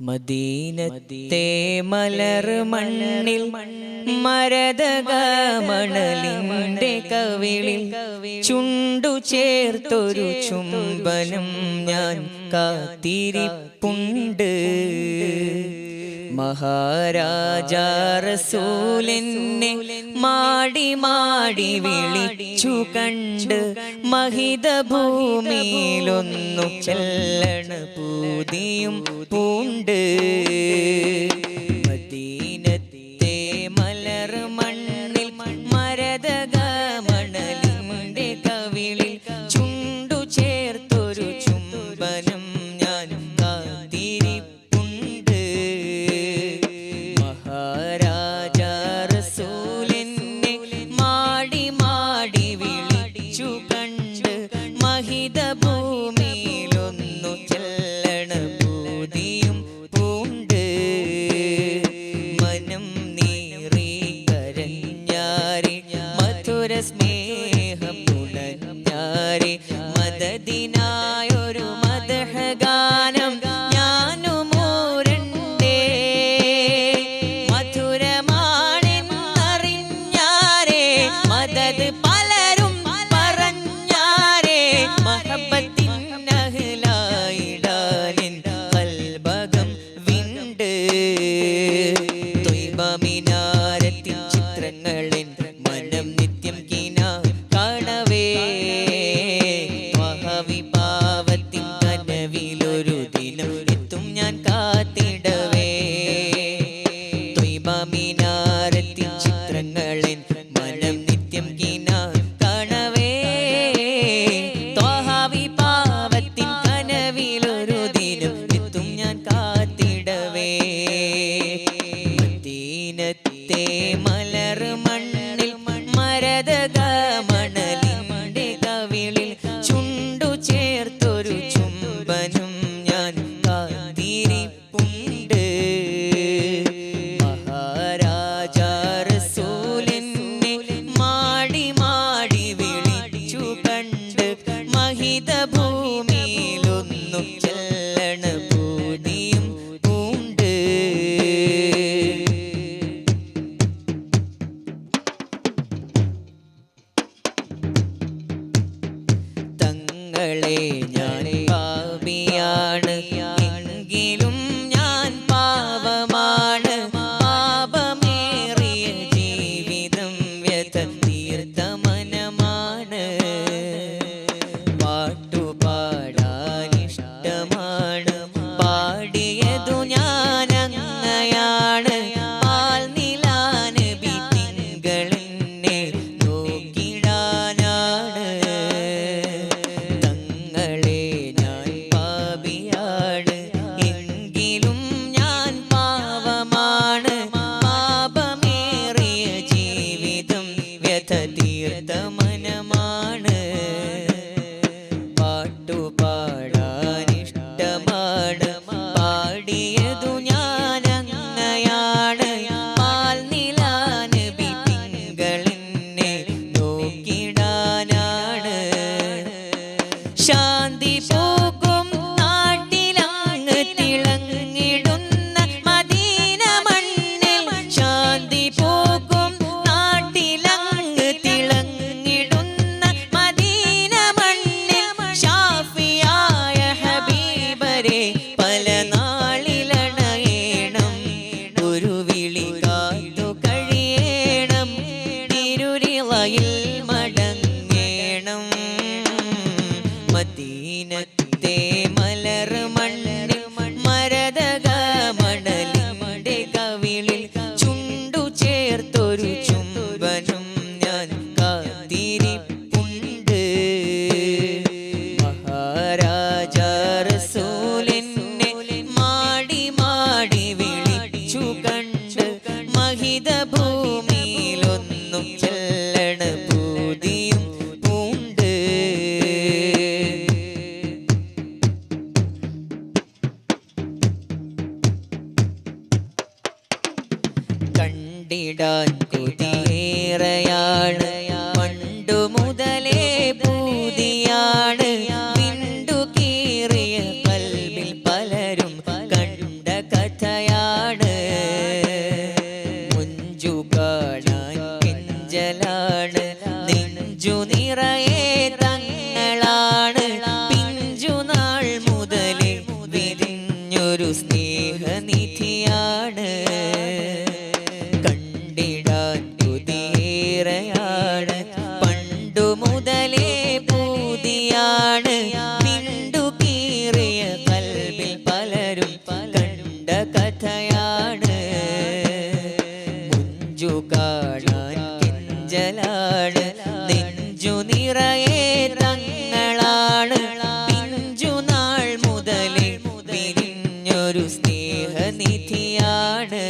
മദീനത്തെ മലർ മണ്ണിൽ മരതക മണലിന്റെ കവിളിൽ ചുണ്ടു ചേർത്തൊരു ചുംബനം ഞാൻ കാത്തിരിപ്പുണ്ട്. മഹാരാജാ റസൂലിനെ മാടി മാടി വിളിച്ചു കണ്ട് മഹിത ഭൂമിയിലൊന്നു ചെല്ലണ പൂതിയും പൂണ്ട്. മദീനത്തെ മലർ മണ്ണിൽ മരതക മണലിന്റെ കവിളിൽ ചുണ്ടു ചേർത്തൊരു ചുംബനം ഞാൻ കാത്തിരിപ്പുണ്ട്. മഹാരാജാ റസൂലിനെ മാടി മാടി വിളിച്ചു കണ്ട് മഹിത ഭൂമിയിലൊന്നു ചെല്ലണ പൂതിയും പൂണ്ട്. മനം നീറി കരഞ്ഞാരെ മധുര സ്നേഹം പുണഞ്ഞാരെ മദദിനായൊരു മദഹ ഗാനം ഞാനും മൂരണ്ടേ. മധുരമാണെന്നറിഞ്ഞാരെ മദദ് പലരും പറഞ്ഞാരെ മഹബത്തിൻ അഹ്ലായിടാനിൻ കൽബകം വിണ്ട്. ത്വയ്ബ മിനാരത്തിൻ ചിത്രങ്ങളെൻ മനം നിത്യം കിന കാണവേ. ത്വഹവിഭാവത്തിൻ കനവിലൊരു ദിനം എത്തും ഞാൻ കാത്തിടവേ. ത്വയ്ബ മിനാരത്തിൻ ചിത്രങ്ങളെൻ മനം നിത്യം കിന കാണവേ. ത്വഹവിഭാവത്തിൻ കനവിലൊരു ദിനം എത്തും ഞാൻ കാത്തിടവേ. മദീനത്തെ മലർ മണ്ണിൽ മരതക മണലിന്റെ കവിളിൽ ചുണ്ടു ചേർത്തൊരു ചുംബനം ഞാൻ കാത്തിരിപ്പുണ്ട്. മഹാരാജാ റസൂലിനെ മാടി മാടി വിളിച്ചു കണ്ട് മഹിത ഭൂമിയിലൊന്നു ചെല്ലണ പൂതിയും പൂണ്ട്. തങ്ങളെ ഞാൻ പാപിയാണ് എങ്കിലും ഞാൻ പാവമാണ്. പാപമേറിയ ജീവിതം വ്യഥ തീർത്ത മനമാണ്. പാട്ടുപാടാനിഷ്ടമാണ് പാടിയതു ഞാനങ്ങയാണ്. പാൽ നിലാനബി തിങ്കളെന്നെ നോക്കിടാനാണ്. തങ്ങളെ ഞാൻ പാപിയാണ് എങ്കിലും ഞാൻ പാവമാണ്. പാപമേറിയ ജീവിതം വ്യഥ തീർത്ത മനമാണ്. പാട്ടുപാടാനിഷ്ടമാണ് പാടിയതു ഞാനങ്ങയാണ്. പാൽ നിലാനബി തിങ്കളെന്നെ നോക്കിടാനാണ്. ശാന്തി പോകും നാട്ടിലങ്ങ് തിളങ്ങിടുന്ന മദീന മണ്ണിൽ. ശാന്തി പോകും നാട്ടിലങ്ങ് തിളങ്ങിടുന്ന മദീന മണ്ണിൽ. ഷാഫിയായ ഹബീബരെ പല നാളിലണയേണം. ഒരു വിളി കാത്തു കഴിയേണം. തിരുരിളയിൽ മടങ്ങേണം. മദീനത്തെ മലർ മണ്ണിൽ മരതക മണലിന്റെ കവിളിൽ ചുണ്ടു ചേർത്തൊരു ചുംബനം ഞാൻ കാത്തിരിപ്പുണ്ട്. മഹാരാജാ റസൂലിനെ മാടി മാടി വിളിച്ചു കണ്ട് മഹിത ഭൂമിയിലൊന്നു ചെല്ലണ പൂതിയും പൂണ്ട്. കണ്ടിടാൻ കൊതിയേറെയാണ് പണ്ടു മുതലേ പൂതിയാണ്. വിണ്ടു കീറിയ കൽബിൽ പലരും കണ്ട സ്നേഹനിധിയാണ് കണ്ടിടാൻ കൊതിയേറെയാണ് പണ്ടു മുതലേ പൂതിയാണ് വിണ്ടു കീറിയ കൽബിൽ പലരും കണ്ട കഥയാണ് മുഞ്ചു കാണാൻ കെഞ്ചലാണ് നെഞ്ചു നിറയെ തങ്ങളാണ് പിഞ്ചു നാൾ മുതലേ വിരിഞ്ഞൊരു സ്നേഹനിധിയാണ്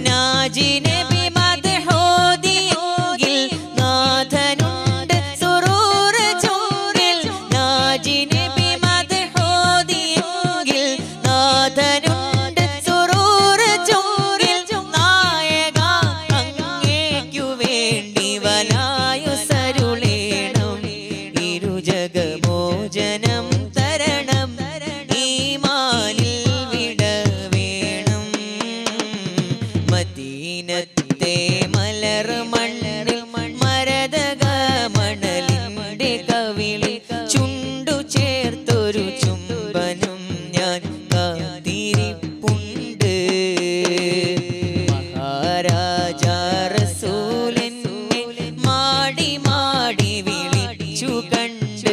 നാജി നബി മദ്ഹൂദിയെങ്കിൽ നാഥനുണ്ട് സുറൂർ ചുണ്ടിൽ നാജി നബി മദ്ഹൂദിയെങ്കിൽ നാഥനുണ്ട് സുറൂർ ചുണ്ടിൽ നായക അങ്ങേക്കു വേണ്ടി വലായു സരുളേണം ഇരുജഗമോചനം തരണം ഈമാനിൽ വിട വേണം മദീനത്തെ മലർ മണ്ണിൽ മരതക മണലിന്റെ കവിളിൽ ചുണ്ടു ചേർത്തൊരു ചുംബനം ഞാൻ കാത്തിരിപ്പുണ്ട് മഹാരാജാ റസൂലെന്നെ മാടി മാടി വിളിച്ചു കണ്ട്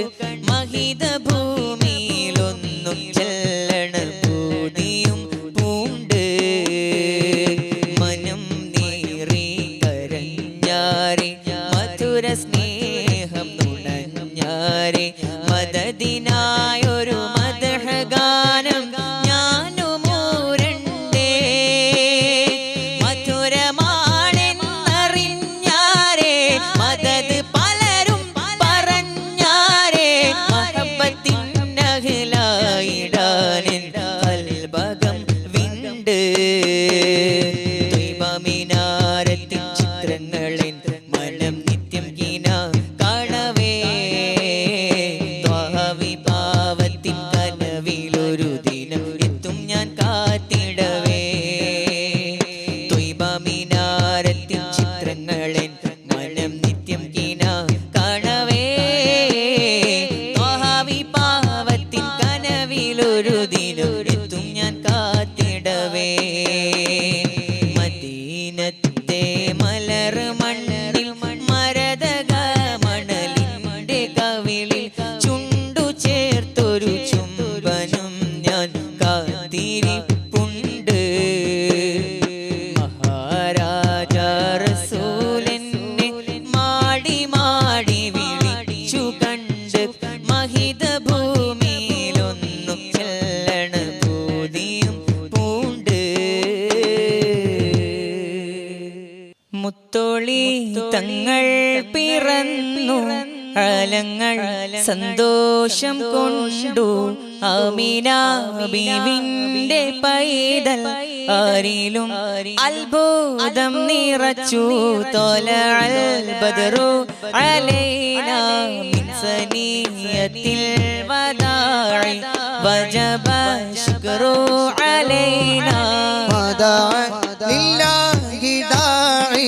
മഹിത ഭൂമിയിലൊന്നും ചെല്ലണ പൂതിയും പൂണ്ട് മനം നീറി കരഞ്ഞാരെ മധുര സ്നേഹം നുണഞ്ഞാരെ മദദിനായൊരു മദ്ഹ് ഗാനം ഞാനുമൂരണ്ടേ മധുരമാണെന്നറിഞ്ഞാരെ മദദ് പലരും പറഞ്ഞാരെ മഹബത്തിൻ അഹ്ലായിടാനെൻ കൽബകം വിണ്ട് ത്വയ്ബമിനാരത്തിൻ ചിത്രങ്ങളെൻ മനം നിത്യം കീന കാണവേ ത്വഹവിഭാവത്തിൻ കനവിലൊരു ദിനം എത്തും ഞാൻ കാത്തിടവേ ത്വയ്ബമിനാരത്തിൻ ചിത്രങ്ങളെൻ മനം നിത്യം കീന കാണവേ ത്വഹവിഭാവത്തിൻ കനവിലൊരു ദിനം എത്തും ഞാൻ കാത്തിടവേ മദീനത്തെ മലർ മണ്ണിൽ മരതക മണലിന്റെ കവിളിൽ ചുണ്ടു ചേർത്തൊരു ചുംബനം ഞാൻ കാത്തിരിപ്പുണ്ട് മഹാരാജാ റസൂലെന്നെ മാടി മാടി വിളിച്ചു കണ്ട് മഹിത ഭൂമിയിലൊന്നും ചെല്ലണ പൂതിയും പൂണ്ട് മുത്തോളി തങ്ങൾ പിറന്നു കാലങ്ങൾ സന്തോഷം കൊണ്ടു ആമിന ബീവിന്റെ പൈതൽ ആരിലും അത്ഭുതം നിറച്ചു തൊലഅൽ ബദറു അലൈന മിൻ സനിയത്തിൽ വദാഇ വജബ ശുക്രു അലൈന ലില്ലാഹി ദാഇ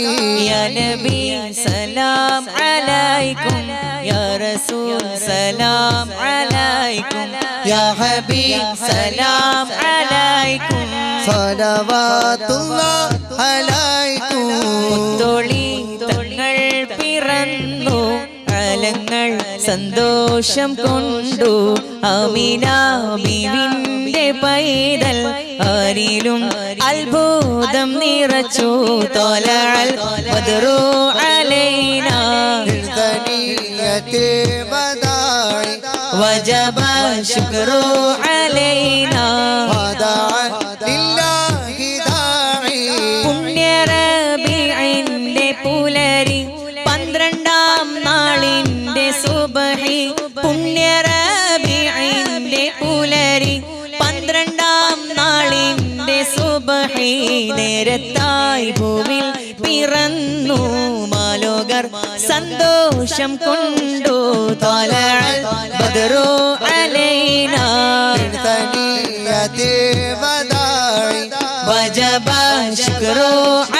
യാ നബി സലാം അലൈക്കും യാ റസൂൽ സലാം അലൈക്കും യാ ഹബീബ് സലാം അലൈക്കും സ്വലവാതുല്ലാഹി അലൈക്കും മുത്തോളി തങ്ങൾ പിറന്നു കാലങ്ങൾ സന്തോഷം കൊണ്ടു ആമിന ബീവിന്റെ പൈതൽ ആരിലും അത്ഭുതം നിറച്ചു തൊലഅൽ ബദറു അലൈന മിൻ സനിയത്തിൽ വദാഇ വജബ ശുക്രു അലൈന വദാഇ ലില്ലാഹി ദാഇ പുണ്യറബീഇന്റെ പുലരി 12-ാം നാളിന്റെ സുബഹി പുണ്യറബീഇന്റെ പുലരി 12-ാം നാളിന്റെ സുബഹി നേരത്തായി ഭൂവിൽ പിറന്നു മാലോകർ സന്തോഷം കൊണ്ടു തൊലഅൽ ബദറു അലൈന മിൻ സനിയത്തിൽ വദാഇ വജബ ശുക്രു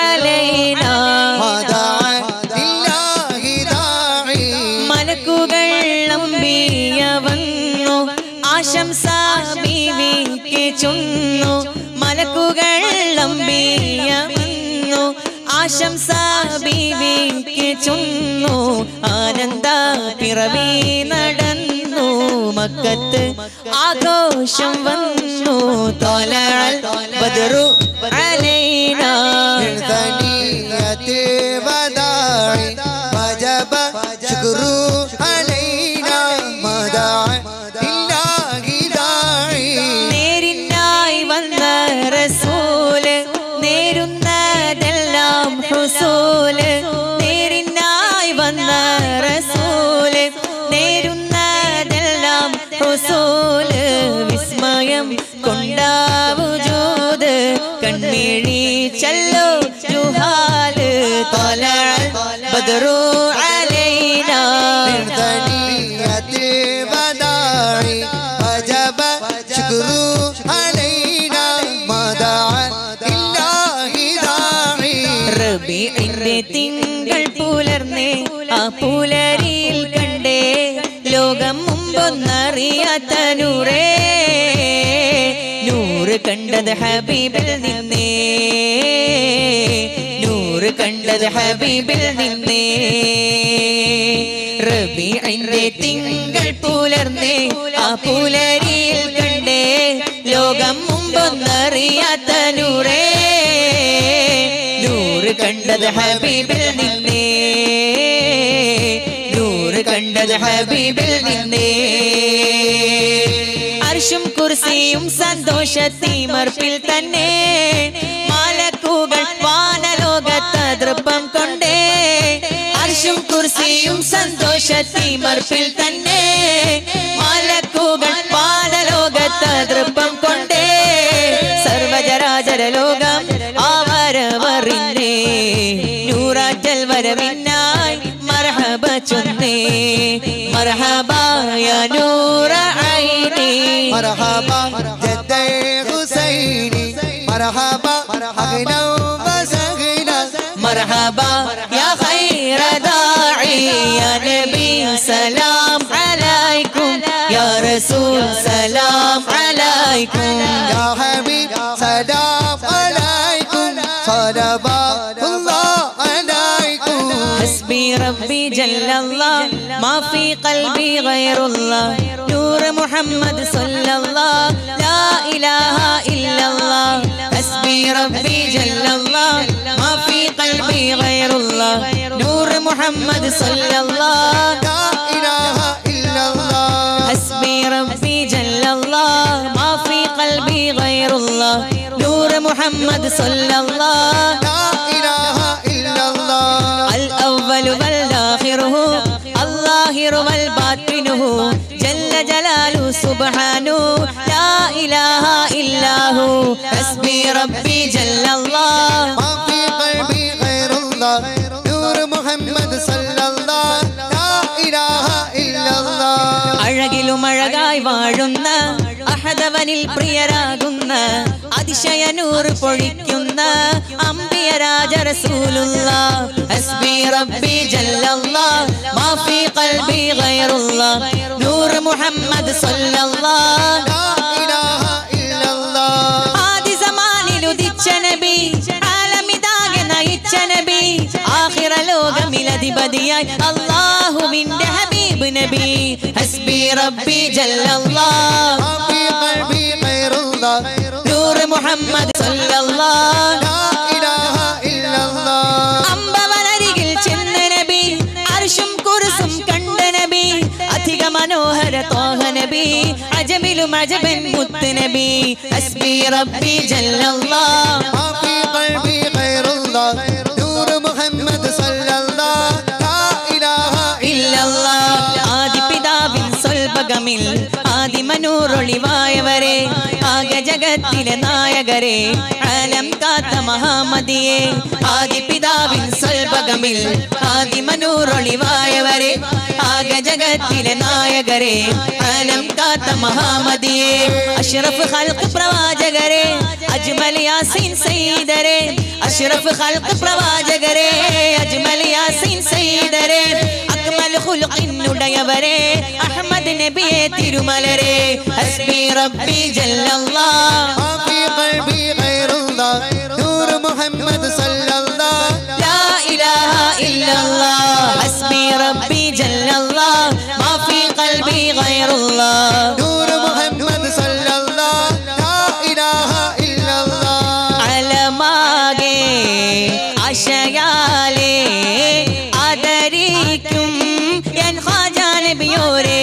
അലൈന വദാഇ ലില്ലാഹി ദാഇ മലക്കുകൾ അമ്പിയ വന്നു ആശംസ ബീവിക്ക് ചൊന്നു മലക്കുകൾ അമ്പിയമന്നു ആശംസ ബീവിക്ക് ചൊന്നു ആനന്ദ പിറവി നടന്നു മക്കത്ത് ആഘോഷം വന്നു ത്വലഅൽ ബദ്റു അലൈനാ ثنية الوداع وجب شكر علينا ما دعا لله داعي നേരിനായി വന്ന റസൂല് നേരുന്നതെല്ലാം ഹുസൂല് നേരിനായി വന്ന റസൂല് നേരുന്നതെല്ലാം ഹുസൂല് വിസ്മയം കൊണ്ടാവുജൂദ് കൺമിഴി ചല്ലോ ജുഹാല് ത്വലഅൽ ബദ്റു അലൈനാ ثنية الوداع وجب شكر علينا ما دعا لله داعي റബീഇന്റെ തിങ്കൾ പുലർന്നേ ആ പുലരിയിൽ കണ്ടേ ലോകം മുമ്പൊന്നറിയാത്ത നൂറേ നൂറ് കണ്ടത് ഹബീബിൽ നിന്നേ നൂറ് കണ്ടത് ഹബീബിൽ നിന്നേ റബീഇന്റെ തിങ്കൾ പുലർന്നേ ആ പുലരിയിൽ കണ്ടേ ലോകം മുമ്പൊന്നറിയാത്ത നൂറേ നൂറ് കണ്ടത് ഹബീബിൽ നിന്നേ നൂറ് കണ്ടത് ഹബീബിൽ നിന്നേ അർശും കുർസിയും സന്തോഷത്തിമർപ്പിൽ തന്നെ മലക്കുകൾ വാനലോകത്ത് തൃപ്പം കൊണ്ടേ അർശും കുർസിയും സന്തോഷത്തിമർപ്പിൽ തന്നെ മലക്കുകൾ വാനലോകത്ത് തൃപ്പം കൊണ്ടേ സർവചരാചര ലോകം ആവരവറിഞ്ഞേ നൂറാറ്റൽ വരവിനായി മർഹബ ചൊന്നേ മർഹബ യാ നൂറ ഐനി مرحبا جدي حسيني مرحبا أغنى وسهلا مرحبا يا خير داعي يا نبي سلام عليكم يا رسول سلام عليكم يا حبيب سلام عليكم صلوات الله عليكم حسبي ربي جل الله ما في قلبي غير الله نور محمد صلى الله لا إله إلا الله حسبي ربي جل الله ما في قلبي غير الله نور محمد صلى الله لا إله إلا الله حسبي ربي جل الله ما في قلبي غير الله نور محمد صلى الله لا إله إلا الله الأول والآخر الظاهر والباطن جل جلاله سبحانه لا إله إلا هو حسبي ربي جل الله ما في قلبي غير الله نور محمد صلى الله لا إله إلا الله അഴകിലും അഴകായി വാഴുന്ന അഹദവനിൽ പ്രിയരാകുന്ന അതിശയ നൂറ് പൊഴിക്കുന്ന അംബിയ രാജ റസൂലുള്ളാഹ് ഹസ്ബി റബ്ബി ജല്ലല്ലാഹ് മാ ഫീ ഖൽബി ഗൈറുല്ലാഹ് നൂർ മുഹമ്മദ് സ്വല്ലല്ലാഹ് لا إله إلا الله ആദി സമാനിൽ ഉദിച്ച നബി ആലമിതാകെ നയിച്ച നബി ആഖിറ ലോകമിലധിപതിയായി അല്ലാഹുവിന്റെ ഹബീബ് നബി ഹസ്ബി റബ്ബി ജല്ലല്ലാഹ് ما في قلبي غير الله നൂർ മുഹമ്മദ് സ്വല്ലല്ലാഹ് لا إله إلا الله അമ്പവനരികിൽ ചെന്ന നബി അർശും കുർസും കണ്ട നബി അധിക മനോഹര ത്വാഹ നബി അജമിലും അജബൻ മുത്ത് നബി ഹസ്ബി റബ്ബി ജല്ലല്ലാഹ് ما في قلبي غير الله نور محمد صلى الله لا إله إلا ഇല്ലല്ലാഹ് ആദി പിതാവിൻ സ്വൽപകമിൽ ആദിമനൂറൊളിവായവരെ ആകെ ജഗത്തിലെ നായകരെ ആലം കാത്ത മഹാമതിയെ ആദി പിതാവിൻ സ്വൽപകമിൽ ആദിമനൂറൊളിവായവരെ ആകെ ജഗത്തിലെ നായകരെ ആലം കാത്ത മഹാമതിയെ അഷ്റഫ് ഖൽഖ് പ്രവാചകരെ അജ്മൽ യാസീൻ സയ്യിദരെ അഷ്റഫ് ഖൽഖ് പ്രവാചകരെ അജ്മൽ യാസീൻ സയ്യിദരെ അക്മൽ ഖുൽഖിനുടയവരെ അഹ്മദ് നബിയെ തിരുമലരെ ഹസ്ബി റബ്ബി ജല്ലല്ലാഹ് മാ ഫീ ഖൽബി ഗൈറുല്ലാഹ് നൂർ മുഹമ്മദ് സല്ലല്ലാഹ് ലാ ഇലാഹ ഇല്ലല്ലാഹ് ഹസ്ബി റബ്ബി ജല്ലല്ലാഹ് മാ ഫീ ഖൽബി ഗൈറുല്ലാഹ് നൂർ മുഹമ്മദ് സല്ലല്ലാഹ് ലാ ഇലാഹ ഇല്ലല്ലാഹ് അലമാകെ ആശയാലേ ആദരിക്കും എൻ ഖാജാ നബിയോരേ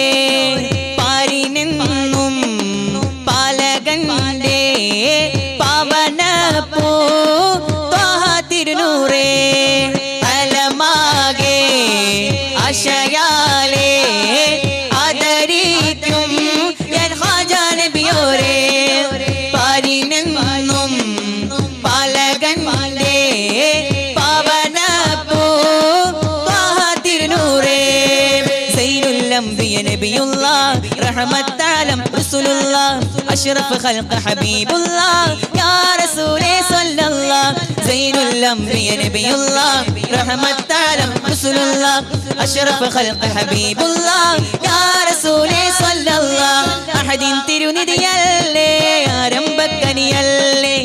പാരിനെന്നും പാലകന്റെ പാവനപ്പൂ ത്വാഹ തിരുനൂറേ അലമാകെ ആശയാലേ ആദരിക്കും എൻ ഖാജാ നബിയോരേ പാരിനെന്നും പാലകന്റെ പാവനപ്പൂ ത്വാഹ തിരുനൂറേ സൈനുൽ അംബിയ നബിയുല്ലാഹ് റഹ്മത്താലം റസൂലുള്ളാഹ് അഷ്റഫ് ഖൽഖ് ഹബീബുല്ലാഹ് യാ റസൂലേ സ്വല്ലല്ലാഹ് സൈനുൽ അംബിയ നബിയുല്ലാഹ് റഹ്മത്താലം റസൂലുള്ളാഹ് അഷ്റഫ് ഖൽഖ് ഹബീബുല്ലാഹ് യാ റസൂലേ സ്വല്ലല്ലാഹ് അഹദിൻ തിരുനിധിയല്ലേ ആരംഭക്കനിയല്ലേ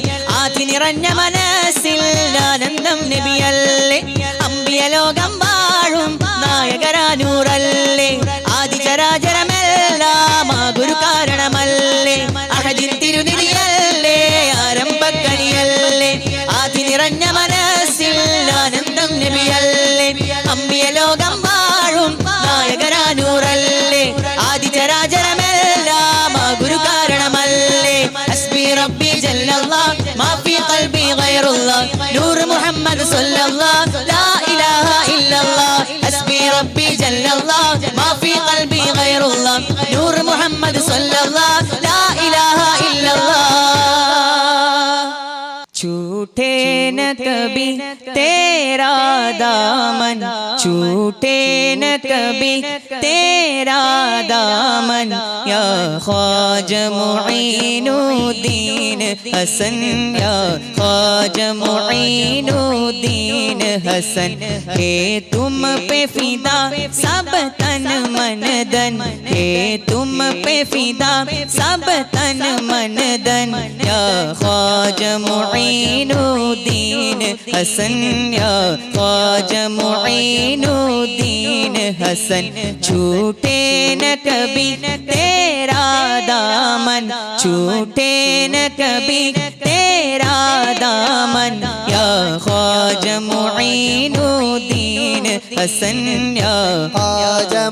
ആദി നിറഞ്ഞ മനസ്സിൽ ആനന്ദം നബിയല്ലേ അമ്പിയ ലോകം വാഴും നായകരാനൂറല്ലേ ആദിചരാചരമെല്ലാം ആ ഗുരു കാരണമല്ലേ അഹദിൻ തിരുനിധിയല്ലേ ആരംഭക്കനിയല്ലേ ആദി നിറഞ്ഞ മനസ്സിൽ ആനന്ദം നബിയല്ലേ അമ്പിയ ലോകം വാഴും നായകരാനൂറല്ലേ ആദിചരാചരമെല്ലാം ആ ഗുരു കാരണമല്ലേ ഹസ്ബി റബ്ബി ജല്ലല്ലാഹ് മാ ഫീ ഖൽബി ഗൈറുല്ലാഹ് നൂർ മുഹമ്മദ് സ്വല്ലല്ലാഹ് ലാ ഇലാഹ ഇല്ലല്ലാഹ് ഹസ്ബി റബ്ബി ജല്ലല്ലാഹ് മാ ഫീ ഖൽബി ഗൈറുല്ലാഹ് നൂർ മുഹമ്മദ് സ്വല്ലല്ലാഹ് ലാ ഇലാഹ ഇല്ലല്ലാഹ് छूटे न कभी तेरा दामन छूटे न कभी तेरा दामन या ख्वाजा मुईनुद्दीन हसन या ख्वाजा मुईनुद्दीन हसन हे तुम पे फिदा सब तन मन धन हे तुम पे फिदा सब तन मन धन या ख्वाजा मुईनुद्दीन हसन या ख्वाजा मुईनुद्दीन हसन छूटे न कभी तेरा दामन छूटे न कभी तेरा दामन या ख्वाजा मुईनुद्दीन हसन या ख्वाजा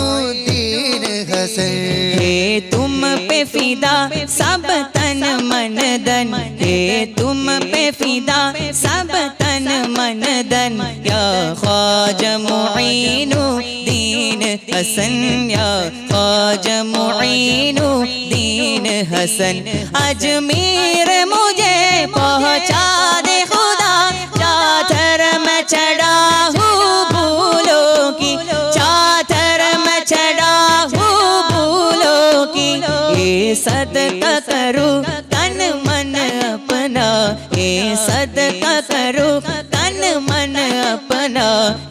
मुईनुद्दीन हसन हे तुम पे फिदा सब तन मन धन हे तुम पे फिदा सब तन मन धन या ख्वाजा मुईनुद्दीन हसन या ख्वाजा मुईनुद्दीन हसन अजमेर मुझे पहुँचा दे खुदा चादर में चढ़ा हूँ फूलों की चादर में चढ़ा हूँ फूलों की ये सदका करूँ तन मन अपना ये सदका करूँ तन मन अपना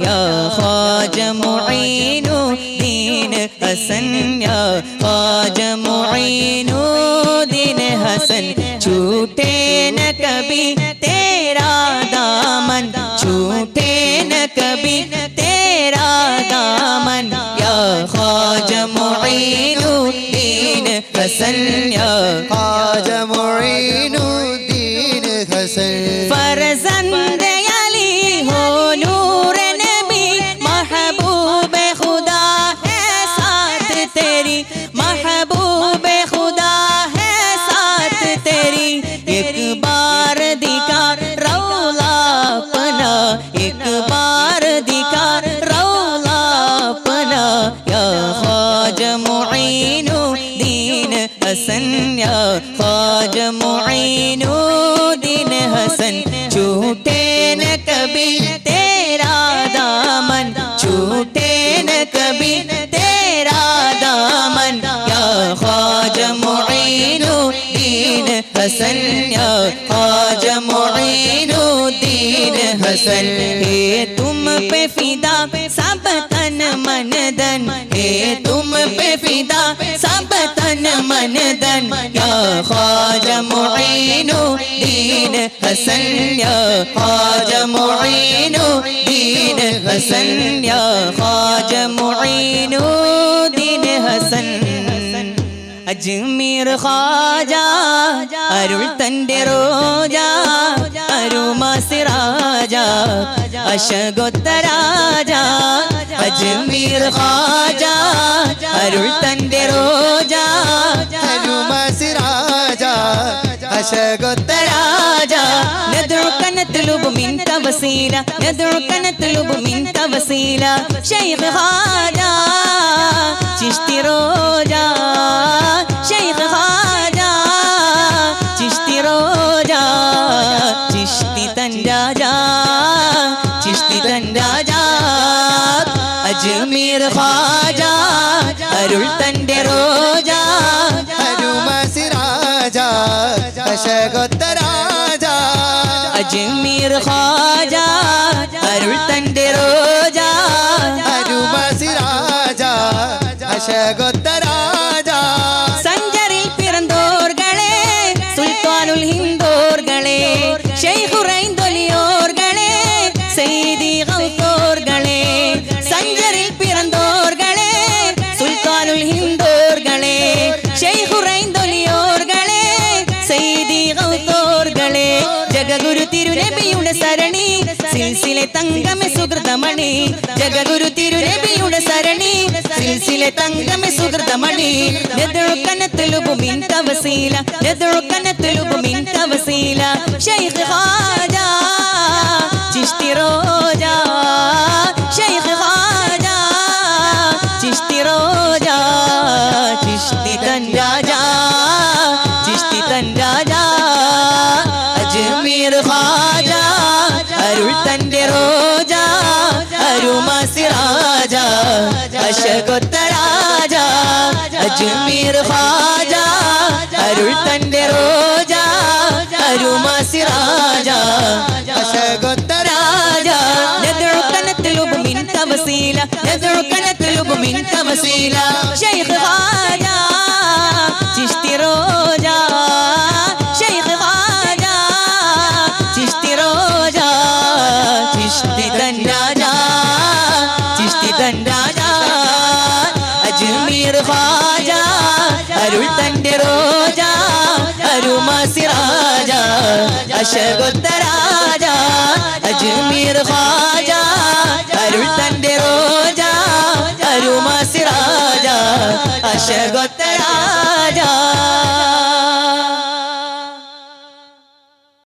या ख्वाजा मुईनुद्दीन हसन या ख्वाजा मुईनुद्दीन हसन छूटे न कभी तेरा दामन छूटे न कभी तेरा दामन या ख्वाजा मुईनुद्दीन हसन या ख्वाजा मुईनुद्दीन हसन फरजंद अली हो नूर नबी महबूब खुदा है साथ तेरी महबूब खुदा है साथ तेरी एक बार दिखा रौला अपना एक बार दिखा रौला अपना या ख्वाजा मुईनुद्दीन हसन या ख्वाजा मुईनुद्दीन हसन छूटे न कभी तेरा दामन छूटे न कभी तेरा दामन या ख्वाजा मुईनुद्दीन हसन या ख्वाजा मुईनुद्दीन हसन हे तुम पे फिदा सब मनदन ए तुम पे फिदा सब तन मनदन या ख्वाजा मुईनु दीन हसन या ख्वाजा मुईनु दीन हसन या ख्वाजा मुईनु दीन हसन अजमीर ख्वाजा अरुൾ തന്റെ റോജ അരുമാ സിറാജ അശഗൊത്ത രാജ അജ്മീർ ഖാജ അരുൾ തന്റെ റോജ അരുമാ സിറാജ അശഗൊത്ത രാജ ندعوك نطلب منك وسيلة ندعوك نطلب منك وسيلة شيخ ഖാജ ചിശ്തി റോജ شيخ ഖാജ ചിശ്തി റോജ ചിശ്തി തൻ രാജ ചിശ്തി തൻ രാജ അജ്മീർ ഖാജ അരുൾ തന്റെ റോജ അരുമാ സിറാജ അശഗൊത്ത രാജ അജ്മീർ ഖാജ അരുൾ തന്റെ റോജ അരുമാ സിറാജ അശഗൊത്ത രാജ സഞ്ചരിൽ പിറന്തോർകളെ സുൽത്താനുൽ ഹിന്ദോർകളെ ശൈഖുറൈന്ദൊലിയോർകളെ സയ്യിദി ഗൗത്തോർകളെ സഞ്ചരിൽ പിറന്തോർകളെ സുൽത്താനുൽ ഹിന്ദോർകളെ ശൈഖുറൈന്ദൊലിയോർകളെ സയ്യിദി ഗൗത്തോർകളെ ജഗഗുരു തിരുനബിയുടെ സരണി സിൽസിലെ തങ്കമെ സുഹൃതമണി ജഗഗുരു തിരുനബിയുടെ സരണി സിൽസിലെ തങ്കമെ സുഹൃതമണി ندعوك نطلب منك وسيلة ندعوك نطلب منك وسيلة شيخ ഖാജ ചിശ്തി റോജ شيخ ഖാജ ചിശ്തി റോജ ചിശ്തി തൻ രാജ ചിശ്തി തൻ രാജ അജ്മീർ ഖാജ അരുൾ തന്റെ റോജ അരുമാ സിറാജ അശഗൊത്ത രാജ അജ്മീർ ഖാജ അരുൾ തന്റെ റോജ അരുമാ സിറാജ അശഗൊത്ത രാജ ندعوك نطلب منك وسيلة ندعوك نطلب منك وسيلة شيخ ഖാജ ചിശ്തി റോജ شيخ ഖാജ ചിശ്തി റോജ ചിശ്തി തൻ രാജ ചിശ്തി തൻ രാജ അജ്മീർ ഖാജ അരുൾ തന്റെ റോജ അരുമാ സിറാജ അശഗൊത്ത രാജ അജ്മീർ ഖാജ അരുൾ തന്റെ റോജ അരുമാ സിറാജ അശഗൊത്ത